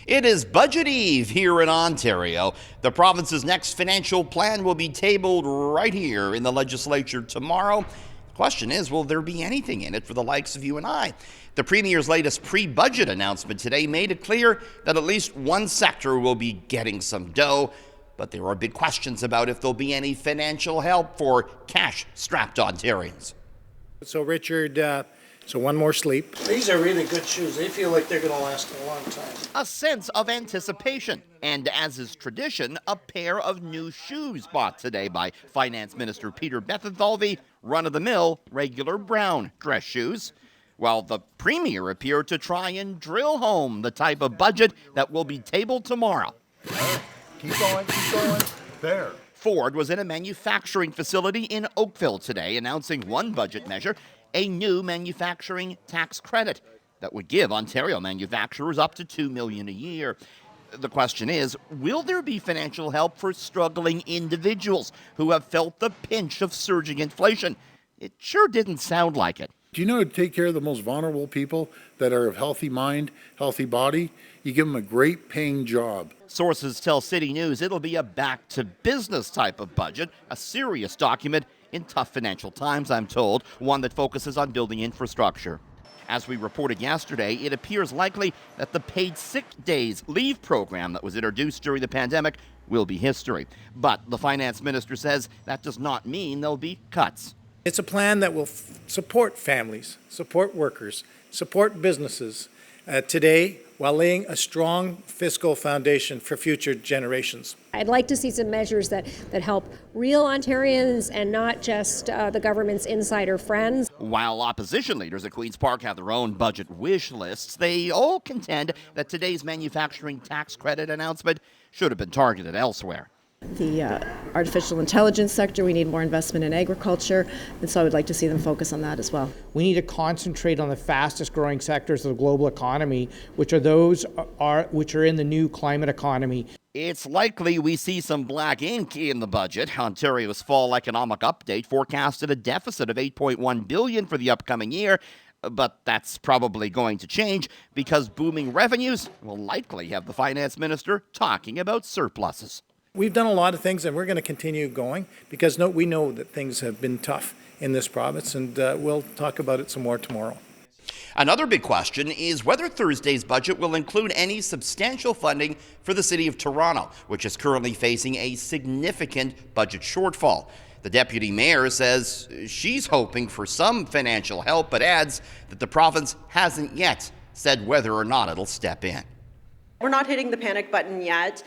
It is budget eve here in Ontario. The province's next financial plan will be tabled right here in the legislature tomorrow. The question is, will there be anything in it for the likes of you and I? The Premier's latest pre-budget announcement today made it clear that at least one sector will be getting some dough, but there are big questions about if there'll be any financial help for cash-strapped Ontarians. So Richard, so one more sleep. These are really good shoes. They feel like they're going to last a long time. A sense of anticipation, and as is tradition, a pair of new shoes bought today by Finance Minister Peter Bethlenfalvy, run-of-the-mill, regular brown dress shoes, while the Premier appeared to try and drill home the type of budget that will be tabled tomorrow. Keep going. There. Ford was in a manufacturing facility in Oakville today announcing one budget measure, a new manufacturing tax credit that would give Ontario manufacturers up to $2 million a year. The question is, will there be financial help for struggling individuals who have felt the pinch of surging inflation? It sure didn't sound like it. Do you know how to take care of the most vulnerable people that are of healthy mind, healthy body? You give them a great paying job. Sources tell CityNews it'll be a back-to-business type of budget, a serious document in tough financial times, I'm told, one that focuses on building infrastructure. As we reported yesterday, it appears likely that the paid sick days leave program that was introduced during the pandemic will be history. But the finance minister says that does not mean there'll be cuts. It's a plan that will support families, support workers, support businesses today while laying a strong fiscal foundation for future generations. I'd like to see some measures that help real Ontarians and not just the government's insider friends. While opposition leaders at Queen's Park have their own budget wish lists, they all contend that today's manufacturing tax credit announcement should have been targeted elsewhere. The artificial intelligence sector, we need more investment in agriculture, and so I would like to see them focus on that as well. We need to concentrate on the fastest growing sectors of the global economy, which are in the new climate economy. It's likely we see some black ink in the budget. Ontario's fall economic update forecasted a deficit of $8.1 billion for the upcoming year, but that's probably going to change because booming revenues will likely have the finance minister talking about surpluses. We've done a lot of things and we're going to continue going because we know that things have been tough in this province, and we'll talk about it some more tomorrow. Another big question is whether Thursday's budget will include any substantial funding for the City of Toronto, which is currently facing a significant budget shortfall. The deputy mayor says she's hoping for some financial help, but adds that the province hasn't yet said whether or not it'll step in. We're not hitting the panic button yet.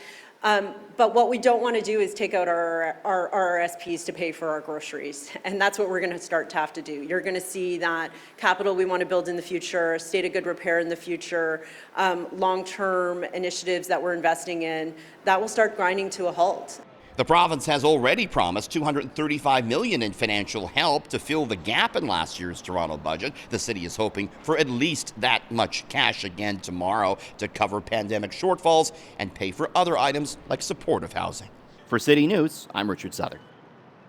But what we don't want to do is take out our RRSPs to pay for our groceries. And that's what we're going to start to have to do. You're going to see that capital we want to build in the future, state of good repair in the future, long-term initiatives that we're investing in, that will start grinding to a halt. The province has already promised $235 million in financial help to fill the gap in last year's Toronto budget. The city is hoping for at least that much cash again tomorrow to cover pandemic shortfalls and pay for other items like supportive housing. For City News, I'm Richard Southern.